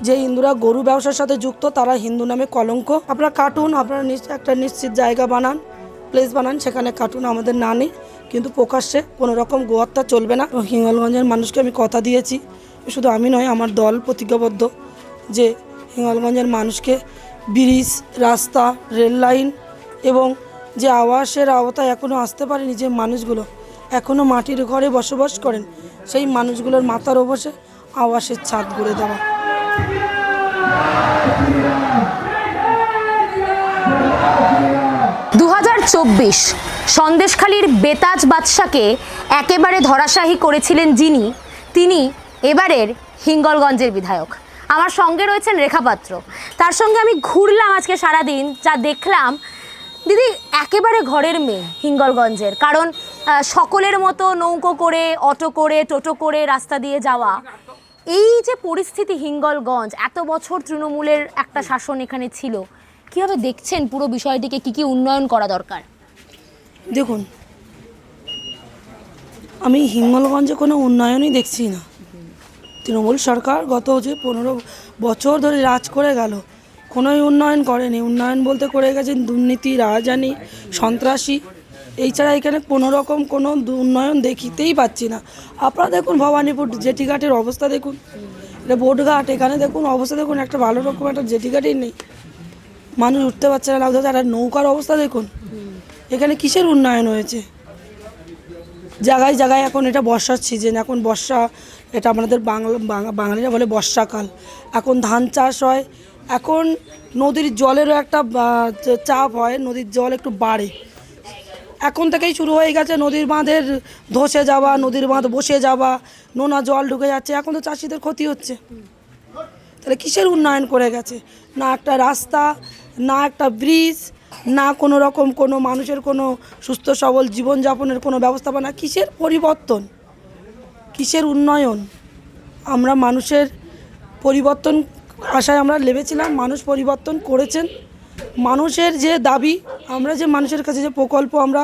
যে হিন্দুরা গরু ব্যবসার সাথে যুক্ত তারা হিন্দু নামে কলঙ্ক। আপনারা কাটুন, আপনারা একটা নিশ্চিত জায়গা বানান, প্লেস বানান, সেখানে কাটুন, আমাদের না নেই, কিন্তু প্রকাশ্যে কোনো রকম গোহত্যা চলবে না। হিঙ্গলগঞ্জের মানুষকে আমি কথা দিয়েছি, শুধু আমি নয় আমার দল প্রতিজ্ঞাবদ্ধ যে হিঙ্গলগঞ্জের মানুষকে ব্রিজ, রাস্তা, রেল লাইন এবং যে আবাসের আওতায় এখনও আসতে পারেনি যে মানুষগুলো এখনও মাটির ঘরে বসবাস করেন, সেই মানুষগুলোর মাথার ওপরে আবাসের ছাদ গড়ে দেওয়া। 2024 সন্দেশখালীর বেতাজ বাদশাকে একেবারে ধরাশায়ী করেছিলেন তিনি এবারের হিঙ্গলগঞ্জের বিধায়ক। আমার সঙ্গে রয়েছেন রেখা পাত্র, তার সঙ্গে আমি ঘুরলাম আজকে সারাদিন, যা দেখলাম দিদি একেবারে ঘরের মেয়ে হিঙ্গলগঞ্জের। কারণ সকলের মতো নৌকো করে, অটো করে, টোটো করে রাস্তা দিয়ে যাওয়া, এই যে পরিস্থিতি হিঙ্গলগঞ্জ, এত বছর তৃণমূলের একটা শাসন এখানে ছিল, কীভাবে দেখছেন পুরো বিষয়টিকে? কি উন্নয়ন করা দরকার? দেখুন, আমি হিঙ্গলগঞ্জে কোনো উন্নয়নই দেখছি না। তৃণমূল সরকার গত যে 15 বছর ধরে রাজ করে গেল, কোনোই উন্নয়ন করেনি। উন্নয়ন বলতে করে গেছেন দুর্নীতি, রাজধানী, সন্ত্রাসী, এই ছাড়া এখানে কোনো রকম কোনো উন্নয়ন দেখিতেই পাচ্ছি না। আপনারা দেখুন ভবানীপুর জেটিঘাটের অবস্থা দেখুন, এটা বোটঘাট, এখানে দেখুন অবস্থা দেখুন, একটা ভালো রকম একটা জেটিঘাটই নেই, মানুষ উঠতে পারছে না, লাগছে। আর নৌকার অবস্থা দেখুন, এখানে কিসের উন্নয়ন হয়েছে? জায়গায় জায়গায় এখন এটা বর্ষার সিজন, এখন বর্ষা, এটা আমাদের বাঙালিরা বলে বর্ষাকাল, এখন ধান চাষ হয়, এখন নদীর জলেরও একটা চাপ হয়, নদীর জল একটু বাড়ে, এখন থেকেই শুরু হয়ে গেছে নদীর বাঁধের ধসে যাওয়া, নদীর বাঁধ বসে যাওয়া, নোনা জল ঢুকে যাচ্ছে, এখন তো চাষিদের ক্ষতি হচ্ছে। তাহলে কিসের উন্নয়ন করে গেছে? না একটা রাস্তা, না একটা ব্রিজ, না কোনো রকম কোনো মানুষের কোনো সুস্থ সবল জীবনযাপনের কোনো ব্যবস্থাপনা। কিসের পরিবর্তন, কিসের উন্নয়ন? আমরা মানুষের পরিবর্তন আশায় আমরা লেবেছিলাম, মানুষ পরিবর্তন করেছেন। মানুষের যে দাবি, আমরা যে মানুষের কাছে যে প্রকল্প আমরা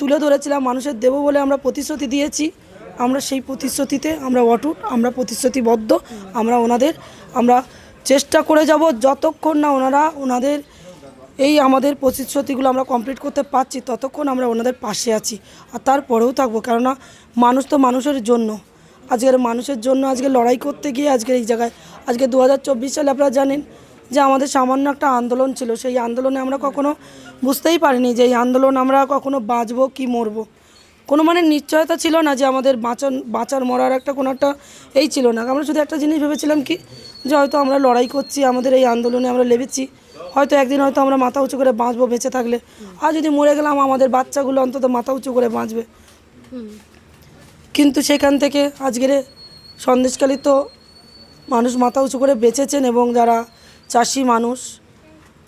তুলে ধরেছিলাম, মানুষের দেব বলে আমরা প্রতিশ্রুতি দিয়েছি, আমরা সেই প্রতিশ্রুতিতে আমরা অটুট, আমরা প্রতিশ্রুতিবদ্ধ। আমরা চেষ্টা করে যাব যতক্ষণ না ওনাদের এই আমাদের প্রতিশ্রুতিগুলো আমরা কমপ্লিট করতে পারছি, ততক্ষণ আমরা ওনাদের পাশে আছি, আর তারপরেও থাকবো। কেননা মানুষ তো মানুষের জন্য, আজকের মানুষের জন্য আজকে লড়াই করতে গিয়ে আজকের এই জায়গায়, আজকে 2024 সালে আপনারা জানেন যে আমাদের সামান্য একটা আন্দোলন ছিল, সেই আন্দোলনে আমরা কখনো বুঝতেই পারিনি যে এই আন্দোলন আমরা কখনো বাঁচবো কি মরবো, কোনো মানে নিশ্চয়তা ছিল না যে আমাদের বাঁচার মরার একটা কোনো একটা এই ছিল না। আমরা শুধু একটা জিনিস ভেবেছিলাম কি, যে হয়তো আমরা লড়াই করছি, আমাদের এই আন্দোলনে আমরা লেবেছি, হয়তো একদিন হয়তো আমরা মাথা উঁচু করে বাঁচবো বেঁচে থাকলে, আর যদি মরে গেলাম আমাদের বাচ্চাগুলো অন্তত মাথা উঁচু করে বাঁচবে। কিন্তু সেখান থেকে আজকের সন্দেশখালী তো মানুষ মাথা উঁচু করে বেঁচেছেন, এবং যারা চাষি মানুষ,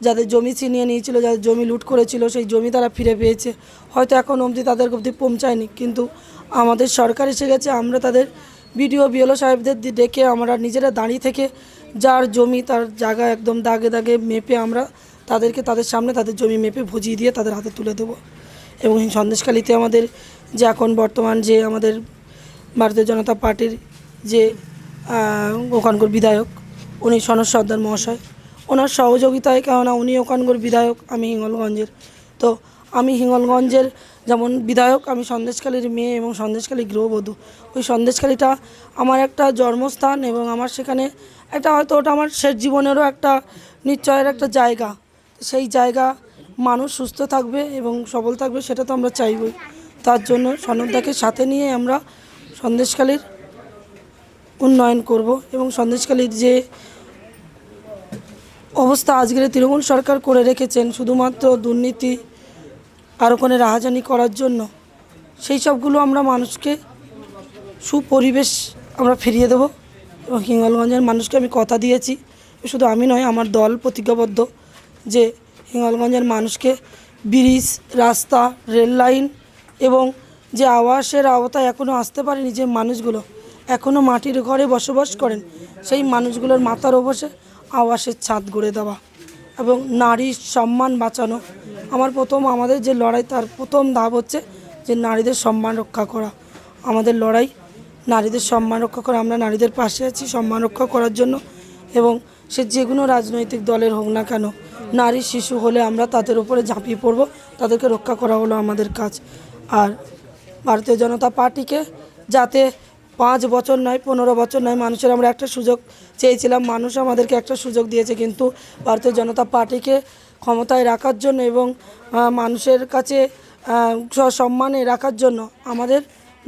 যাদের জমি ছিনিয়ে নিয়েছিল, যাদের জমি লুট করেছিল, সেই জমি তারা ফিরে পেয়েছে। হয়তো এখন অবধি তাদের অবধি পৌঁছায়নি, কিন্তু আমাদের সরকার এসে গেছে। আমরা তাদের বিডিও বিএলও সাহেবদের ডেকে আমরা নিজেরা দাঁড়িয়ে থেকে যার জমি তার জায়গা একদম দাগে দাগে মেপে আমরা তাদের সামনে তাদের জমি মেপে ভজিয়ে দিয়ে তাদের হাতে তুলে দেবো। এবং এই সন্দেশখালীতে আমাদের যে এখন বর্তমান যে আমাদের ভারতীয় জনতা পার্টির যে ওখানকার বিধায়ক, উনি সনদ সর্দার মহাশয়, ওনার সহযোগিতায়, কেননা উনি ওখানকার বিধায়ক, আমি হিঙ্গলগঞ্জের, তো আমি হিঙ্গলগঞ্জের যেমন বিধায়ক, আমি সন্দেশখালীর মেয়ে এবং সন্দেশখালী গৃহবধূ। ওই সন্দেশখালীটা আমার একটা জন্মস্থান, এবং আমার সেখানে একটা হয়তো ওটা আমার শেষ জীবনেরও একটা নিশ্চয়ের একটা জায়গা। সেই জায়গা মানুষ সুস্থ থাকবে এবং সবল থাকবে, সেটা তো আমরা চাইবই। তার জন্য সনদদাকে সাথে নিয়ে আমরা সন্দেশখালীর উন্নয়ন করব। এবং সন্দেশখালীর যে অবস্থা আজকের তৃণমূল সরকার করে রেখেছেন শুধুমাত্র দুর্নীতি আর ওখানে রাহাজানি করার জন্য, সেই সবগুলো আমরা মানুষকে সুপরিবেশ আমরা ফিরিয়ে দেব। এবং হিঙ্গলগঞ্জের মানুষকে আমি কথা দিয়েছি, শুধু আমি নয় আমার দল প্রতিজ্ঞাবদ্ধ যে হিঙ্গলগঞ্জের মানুষকে ব্রিজ, রাস্তা, রেল লাইন এবং যে আবাসের আওতায় এখনও আসতে পারেনি যে মানুষগুলো এখনও মাটির ঘরে বসবাস করেন, সেই মানুষগুলোর মাথার ওপরে আবাসের ছাদ গড়ে দেওয়া এবং নারীর সম্মান বাঁচানো। আমাদের যে লড়াই, তার প্রথম ধাপ হচ্ছে যে নারীদের সম্মান রক্ষা করা। আমাদের লড়াই নারীদের সম্মান রক্ষা করা, আমরা নারীদের পাশে আছি সম্মান রক্ষা করার জন্য। এবং সে যে কোনো রাজনৈতিক দলের হোক না কেন, নারী শিশু হলে আমরা তাদের উপরে ঝাঁপিয়ে পড়ব, তাদেরকে রক্ষা করা হলো আমাদের কাজ। আর ভারতীয় জনতা পার্টিকে যাতে 5 বছর নয় 15 বছর নয়, মানুষের আমরা একটা সুযোগ চেয়েছিলাম, মানুষ আমাদেরকে একটা সুযোগ দিয়েছে, কিন্তু ভারতীয় জনতা পার্টিকে ক্ষমতায় রাখার জন্য এবং মানুষের কাছে সম্মানে রাখার জন্য আমাদের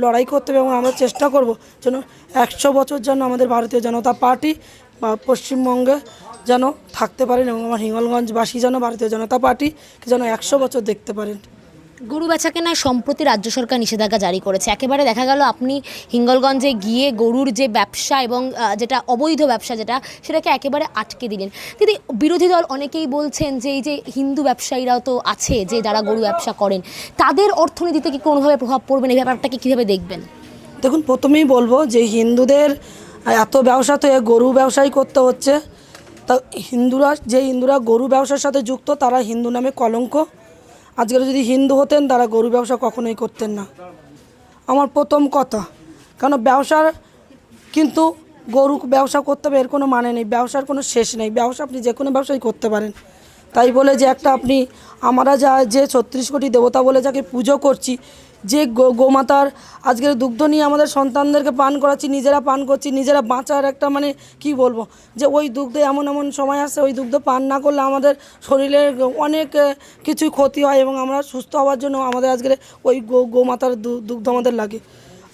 লড়াই করতে হবে এবং আমরা চেষ্টা করব যেন 100 বছর যেন আমাদের ভারতীয় জনতা পার্টি বা পশ্চিমবঙ্গে যেন থাকতে পারেন এবং আমার হিঙ্গলগঞ্জবাসী যেন ভারতীয় জনতা পার্টিকে যেন 100 বছর দেখতে পারেন। গরু বেচাকেনায় সম্প্রতি রাজ্য সরকার নিষেধাজ্ঞা জারি করেছে। একেবারে দেখা গেল আপনি হিঙ্গলগঞ্জে গিয়ে গরুর যে ব্যবসা এবং যেটা অবৈধ ব্যবসা সেটাকে একেবারে আটকে দিলেন। দিদি, বিরোধী দল অনেকেই বলছেন যে এই যে হিন্দু ব্যবসায়ীরাও তো আছে যে যারা গরু ব্যবসা করেন, তাদের অর্থনীতিতে কি কোনোভাবে প্রভাব পড়বে না? এই ব্যাপারটাকে কীভাবে দেখবেন? দেখুন, প্রথমেই বলবো যে হিন্দুদের এত ব্যবসা তো গরু ব্যবসাই করতে হচ্ছে। তা হিন্দুরা গরু ব্যবসার সাথে যুক্ত, তারা হিন্দু নামে কলঙ্ক। আজকে যদি হিন্দু হতেন তারা গরু ব্যবসা কখনোই করতেন না, আমার প্রথম কথা। কারণ ব্যবসার কিন্তু গরু ব্যবসা করতে হবে এর কোনো মানে নেই, ব্যবসার কোনো শেষ নেই, ব্যবসা আপনি যে কোনো ব্যবসাই করতে পারেন। তাই বলে যে আমরা যে 36 কোটি দেবতা বলে যাকে পুজো করছি, যে গোমাতার আজকের দুগ্ধ নিয়ে আমাদের সন্তানদেরকে পান করাচ্ছি, নিজেরা পান করছি, নিজেরা বাঁচার একটা মানে কি বলবো, যে ওই দুগ্ধে এমন সময় আসে ওই দুগ্ধ পান না করলে আমাদের শরীরের অনেক কিছুই ক্ষতি হয় এবং আমরা সুস্থ হওয়ার জন্য আমাদের আজকের ওই গোমাতার দুগ্ধ আমাদের লাগে।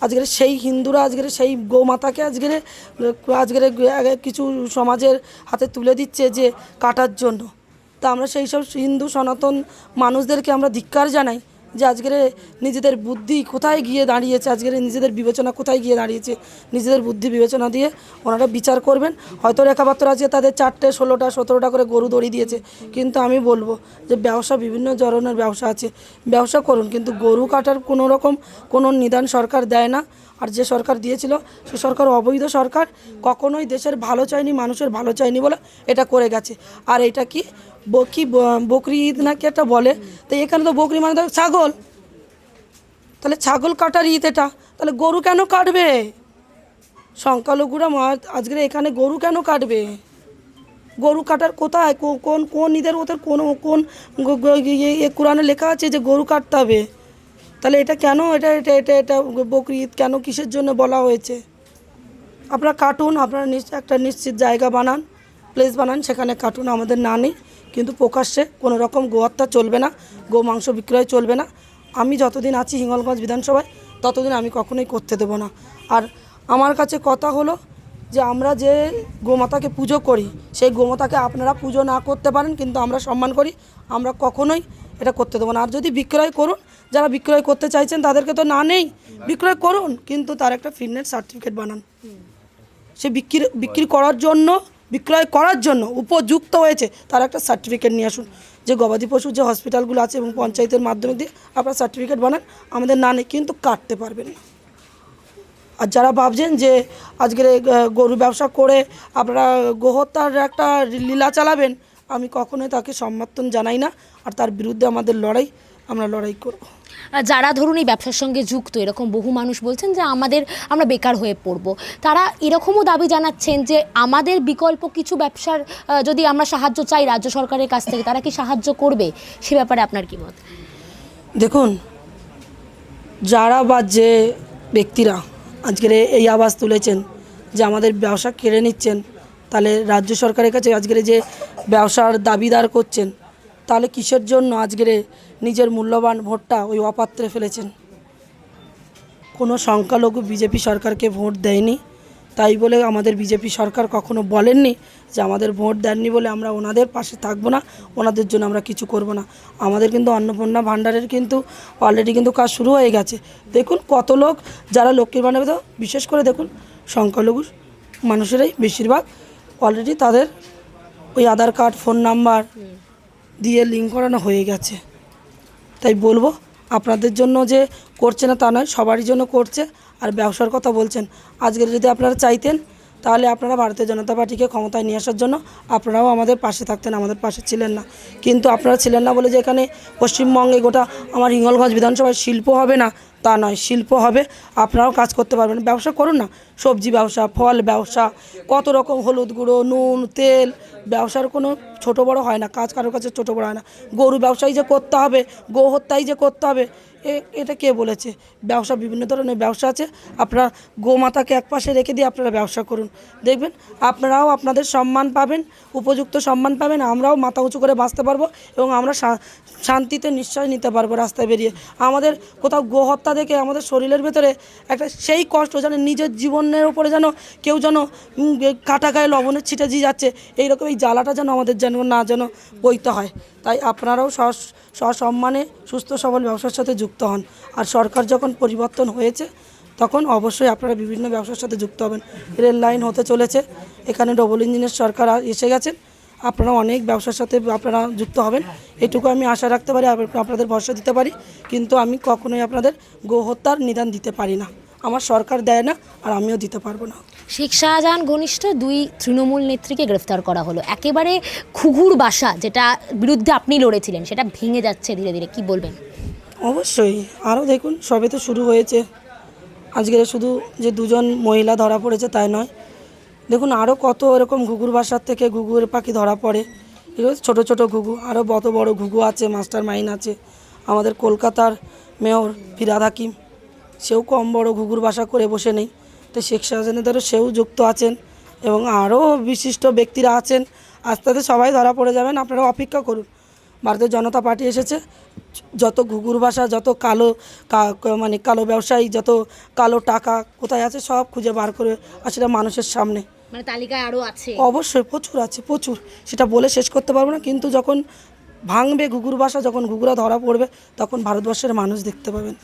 আজকের সেই হিন্দুরা আজকের সেই গোমাতাকে আজকের কিছু সমাজের হাতে তুলে দিচ্ছে যে কাটার জন্য। তা আমরা সেই সব হিন্দু সনাতন মানুষদেরকে আমরা ধিক্কার জানাই যে আজকের নিজেদের বুদ্ধি কোথায় গিয়ে দাঁড়িয়েছে, আজকের নিজেদের বিবেচনা কোথায় গিয়ে দাঁড়িয়েছে, নিজেদের বুদ্ধি বিবেচনা দিয়ে ওনারা বিচার করবেন। হয়তো রেখাপাত্র আজকে তাদের 4টে 16টা 17টা করে গরু দড়ি দিয়েছে, কিন্তু আমি বলবো যে ব্যবসা বিভিন্ন ধরনের ব্যবসা আছে, ব্যবসা করুন, কিন্তু গরু কাটার কোনো নিদান সরকার দেয় না। আর যে সরকার দিয়েছিল সে সরকার অবৈধ সরকার, কখনোই দেশের ভালো চায়নি, মানুষের ভালো চায়নি বলে এটা করে গেছে। আর এটা কি বকরি ঈদ নাকি একটা বলে, তো এখানে তো বকরি মানে তো ছাগল, তাহলে ছাগল কাটার ঈদ এটা, তাহলে গরু কেন কাটবে? সংখ্যালঘুরা আজকের এখানে গরু কেন কাটবে? গরু কাটার কোথায় কোন ঈদের ওদের কোন কোরআনে লেখা আছে যে গরু কাটতে হবে? তাহলে এটা কেন এটা বকরি ঈদ কেন, কিসের জন্য বলা হয়েছে? আপনারা কাটুন, আপনারা একটা নিশ্চিত জায়গা বানান, প্লেস বানান, সেখানে কাটুন, আমাদের না নেই। কিন্তু প্রকাশ্যে কোনো রকম গোহত্যা চলবে না, গো মাংস বিক্রয় চলবে না। আমি যতদিন আছি হিঙ্গলগঞ্জ বিধানসভায় ততদিন আমি কখনোই করতে দেবো না। আর আমার কাছে কথা হলো যে আমরা যে গোমাতাকে পুজো করি, সেই গোমাতাকে আপনারা পুজো না করতে পারেন, কিন্তু আমরা সম্মান করি, আমরা কখনোই এটা করতে দেবো না। আর যদি বিক্রয় করুন, যারা বিক্রয় করতে চাইছেন তাদেরকে তো না নেই, বিক্রয় করুন, কিন্তু তার একটা ফিটনেস সার্টিফিকেট বানান। সে বিক্রয় করার জন্য উপযুক্ত হয়েছে তার একটা সার্টিফিকেট নিয়ে আসুন। যে গবাদি পশুর যে হসপিটালগুলো আছে এবং পঞ্চায়েতের মাধ্যমে দিয়ে আপনারা সার্টিফিকেট বানান, আমাদের না নেই, কিন্তু কাটতে পারবেন না। আর যারা ভাবছেন যে আজকের গরু ব্যবসা করে আপনারা গোহত্যার একটা লীলা চালাবেন, আমি কখনোই তাকে সমর্থন জানাই না। আর তার বিরুদ্ধে আমরা লড়াই করব। যারা ধরুন এই ব্যবসার সঙ্গে যুক্ত, এরকম বহু মানুষ বলছেন যে আমরা বেকার হয়ে পড়ব। তারা এরকমও দাবি জানাচ্ছেন যে আমাদের বিকল্প কিছু ব্যবসার যদি আমরা সাহায্য চাই রাজ্য সরকারের কাছ থেকে, তারা কি সাহায্য করবে? সে ব্যাপারে আপনার কি মত? দেখুন, যারা বা যে ব্যক্তিরা আজকের এই আওয়াজ তুলেছেন যে আমাদের ব্যবসা কেড়ে নিচ্ছেন, তাহলে রাজ্য সরকারের কাছে আজকের যে ব্যবসার দাবিদার করছেন, তাহলে কিসের জন্য আজকের নিজের মূল্যবান ভোটটা ওই অপাত্রে ফেলেছেন? কোনো সংখ্যালঘু বিজেপি সরকারকে ভোট দেয়নি, তাই বলে আমাদের বিজেপি সরকার কখনো বলেননি যে আমাদের ভোট দেননি বলে আমরা ওনাদের পাশে থাকবো না, ওনাদের জন্য আমরা কিছু করব না। আমাদের কিন্তু অন্নপূর্ণা ভাণ্ডারের কিন্তু অলরেডি কিন্তু কাজ শুরু হয়ে গেছে। দেখুন কত লোক যারা লক্ষ্মীর ভাণ্ডারে, বিশেষ করে দেখুন সংখ্যালঘু মানুষেরাই বেশিরভাগ অলরেডি তাদের ওই আধার কার্ড ফোন নাম্বার দিয়ে লিঙ্ক করানো হয়ে গেছে। তাই বলবো আপনাদের জন্য যে করছে না তা নয়, সবারই জন্য করছে। আর ব্যবসার কথা বলছেন, আজকে যদি আপনারা চাইতেন তাহলে আপনারা ভারতীয় জনতা পার্টিকে ক্ষমতায় নিয়ে আসার জন্য আপনারাও আমাদের পাশে থাকতেন, আমাদের পাশে ছিলেন না। কিন্তু আপনারা ছিলেন না বলে যে এখানে পশ্চিমবঙ্গে গোটা আমার হিঙ্গলগঞ্জ বিধানসভায় শিল্প হবে না তা নয়, শিল্প হবে, আপনারাও কাজ করতে পারবেন। ব্যবসা করুন না, সবজি ব্যবসা, ফল ব্যবসা, কত রকম হলুদ গুঁড়ো, নুন, তেল, ব্যবসার কোনো ছোট বড় হয় না, কাজ কারোর কাছে ছোট বড় হয় না। গরু ব্যবসায়ী যে করতে হবে, গো হত্যাই যে করতে হবে, এটা কে বলেছে? ব্যবসা বিভিন্ন ধরনের ব্যবসা আছে, আপনারা গোমাতাকে একপাশে রেখে দিয়ে আপনারা ব্যবসা করুন, দেখবেন আপনারাও আপনাদের সম্মান পাবেন, উপযুক্ত সম্মান পাবেন, আমরাও মাথা উঁচু করে বাঁচতে পারবো এবং আমরা শান্তিতে নিশ্চয় নিতে পারবো রাস্তায় বেরিয়ে। আমাদের কোথাও গোহত্যা দেখে আমাদের শরীরের ভেতরে একটা সেই কষ্ট যেন নিজের জীবনের উপরে যেন কেউ যেন কাটা গায়ে লবণের ছিটে দিয়ে যাচ্ছে, এইরকম এই জ্বালাটা যেন আমাদের যেন বইতে হয়। তাই আপনারাও সসম্মানে সুস্থ সবল ব্যবসার সাথে যুক্ত হন। আর সরকার যখন পরিবর্তন হয়েছে তখন অবশ্যই আপনারা বিভিন্ন ব্যবসার সাথে যুক্ত হবেন। রেল লাইন হতে চলেছে, এখানে ডবল ইঞ্জিনের সরকার এসে গেছেন, আপনারা অনেক ব্যবসার সাথে আপনারা যুক্ত হবেন, এটুকু আমি আশা রাখতে পারি, আপনাদের ভরসা দিতে পারি। কিন্তু আমি কখনোই আপনাদের গোহত্যার নিদান দিতে পারি না, আমার সরকার দেয় না, আর আমিও দিতে পারবো না। শেখ শাহজাহান ঘনিষ্ঠ 2 তৃণমূল নেত্রীকে গ্রেফতার করা হলো। একেবারে ঘুঘুর বাসা যেটা বিরুদ্ধে আপনি লড়েছিলেন সেটা ভেঙে যাচ্ছে ধীরে ধীরে, কি বলবেন? অবশ্যই আরও দেখুন, সবে তো শুরু হয়েছে, আজকের শুধু যে 2জন মহিলা ধরা পড়েছে তাই নয়, দেখুন আরও কত এরকম ঘুঘুর বাসার থেকে ঘুঘুর পাখি ধরা পড়ে। এগুলো ছোটো ছোটো ঘুঘু, আরও বড় বড় ঘুঘু আছে, মাস্টার মাইন্ড আছে। আমাদের কলকাতার মেয়র ফিরহাদ হাকিম, সেও কম বড় ঘুঘুর বাসা করে বসে নেই। তো শেখ শাহজাহানেরও সেও যুক্ত আছেন এবং আরও বিশিষ্ট ব্যক্তিরা আছেন। আস্তে আস্তে সবাই ধরা পড়ে যাবেন, আপনারা অপেক্ষা করুন। ভারতীয় জনতা পার্টি এসেছে, যত ঘুঘুর বাসা, যত কালো ব্যবসায়ী, যত কালো টাকা কোথায় আছে সব খুঁজে বার করে আর সেটা মানুষের সামনে, মানে তালিকায় আরও আছে? অবশ্যই প্রচুর আছে, প্রচুর, সেটা বলে শেষ করতে পারবো না। কিন্তু যখন ভাঙবে ঘুঘুর বাসা, যখন ঘুঘুরা ধরা পড়বে, তখন ভারতবর্ষের মানুষ দেখতে পাবেন।